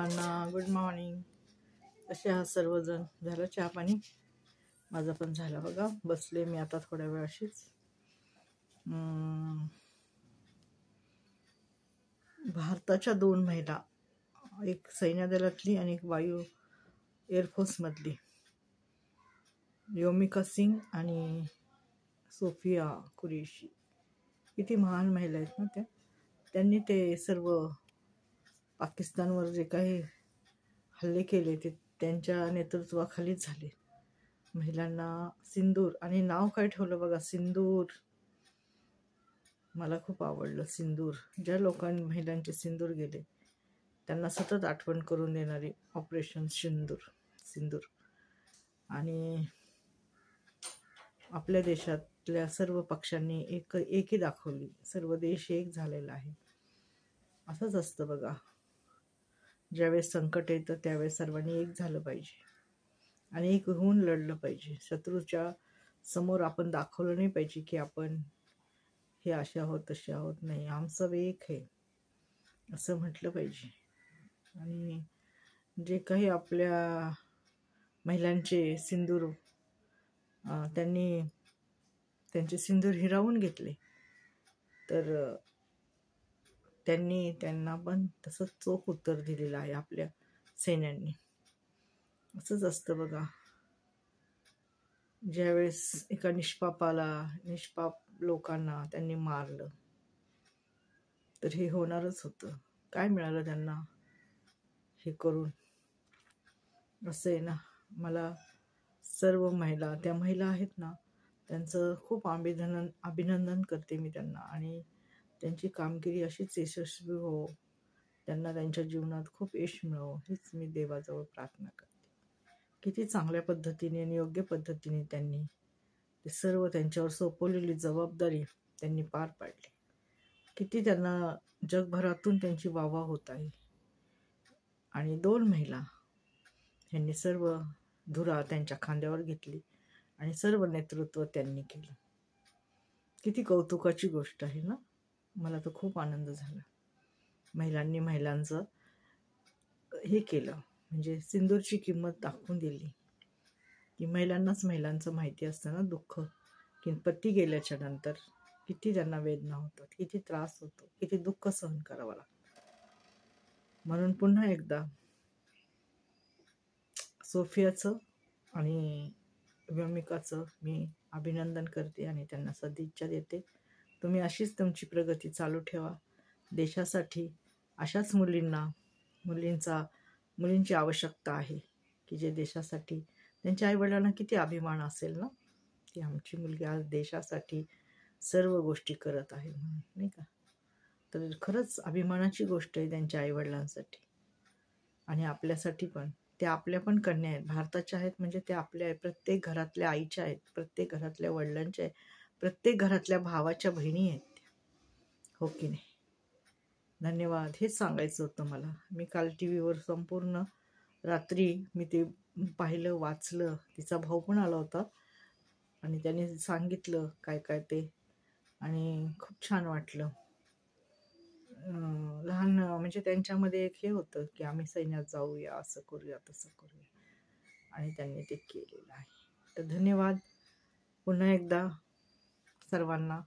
Good morning. कसे आहात सर्वजण? झालं चहा पाणी? माझं पण झालं बघा. बसले मी आता थोड्या वेळ अशीच. भारताच्या 2 महिला, एक सैन्य दलातली आणि एक वायू एअरफोर्समधली, योमिका सिंग आणि सोफिया कुरेशी, किती महान महिला आहेत ना त्या. त्यांनी ते सर्व पाकिस्तानवर जे काही हल्ले केले ते त्यांच्या नेतृत्वाखालीच झाले. महिलांना सिंदूर, आणि नाव काय ठेवलं बघा, सिंदूर. मला खूप आवडलं सिंदूर. ज्या लोकांनी महिलांचे सिंदूर गेले त्यांना सतत आठवण करून देणारी ऑपरेशन सिंदूर. आणि आपल्या देशातल्या सर्व पक्षांनी एकी दाखवली. सर्व देश एक झालेला आहे. असंच असतं बघा, ज्यावेळेस संकट येतं त्यावेळेस सर्वांनी एक झालं पाहिजे आणि एक होऊन लढलं पाहिजे. शत्रूच्या समोर आपण दाखवलं नाही पाहिजे की आपण हे असे आहोत तसे आहोत. नाही, आमचं एक आहे असं म्हटलं पाहिजे. आणि जे काही आपल्या महिलांचे सिंदूर त्यांनी त्यांचे सिंदूर हिरावून घेतले, तर त्यांना पण तसंच चोख उत्तर दिलेलं आहे आपल्या सैन्यांनी. असंच असतं बघा, ज्यावेळेस एका निष्पाप लोकांना त्यांनी मारलं तर हे होणारच होतं. काय मिळालं त्यांना हे करून? असं आहे ना. मला सर्व महिला, त्या महिला आहेत ना, त्यांचं खूप अभिनंदन करते मी त्यांना. आणि त्यांची कामगिरी अशीच यशस्वी हो, त्यांना त्यांच्या जीवनात खूप यश मिळो, हीच मी देवाजवळ प्रार्थना करते. किती चांगल्या पद्धतीने आणि योग्य पद्धतीने त्यांनी ते सर्व त्यांच्यावर सोपवलेली जबाबदारी त्यांनी पार पाडली. किती त्यांना जगभरातून त्यांची वाहवा होत आहे. आणि 2 महिला यांनी सर्व धुरा त्यांच्या खांद्यावर घेतली आणि सर्व नेतृत्व त्यांनी केलं. किती कौतुकाची गोष्ट आहे ना. मला तर खूप आनंद झाला. महिलांनी महिलांचं हे केलं, म्हणजे सिंदूरची किंमत दाखवून दिली. की महिलांचं माहिती असतं ना दुःख, की पती गेल्याच्या नंतर किती त्यांना वेदना होतात, किती त्रास होतो, किती दुःख सहन करावं लागतं. म्हणून पुन्हा एकदा सोफियाचं आणि योमिकाचं मी अभिनंदन करते आणि त्यांना सदिच्छा देते. तुम्ही अशीच तुमची प्रगती चालू ठेवा. देशासाठी अशाच मुलींची आवश्यकता आहे की जे देशासाठी, त्यांच्या आईवडिलांना किती अभिमान असेल ना की आमची मुलगी आज देशासाठी सर्व गोष्टी करत आहे म्हणून, नाही का. तर खरंच अभिमानाची गोष्ट आहे त्यांच्या आईवडिलांसाठी आणि आपल्यासाठी पण. त्या आपल्या पण कन्या आहेत, भारताच्या आहेत, म्हणजे त्या आपल्या आहेत. प्रत्येक घरातल्या आईच्या आहेत, प्रत्येक घरातल्या वडिलांच्या आहेत, प्रत्येक घरातल्या भावाच्या बहिणी आहेत त्या, हो की नाही. धन्यवाद. हेच सांगायचं होतं मला. मी काल TV वर संपूर्ण रात्री मी ते पाहिलं, वाचलं. तिचा भाऊ पण आला होता आणि त्याने सांगितलं काय काय ते, आणि खूप छान वाटलं. लहान म्हणजे त्यांच्यामध्ये एक हे होतं की आम्ही सैन्यात जाऊया, असं करूया तसं करूया, आणि त्यांनी ते केलेलं आहे. तर धन्यवाद पुन्हा एकदा सर्वांना.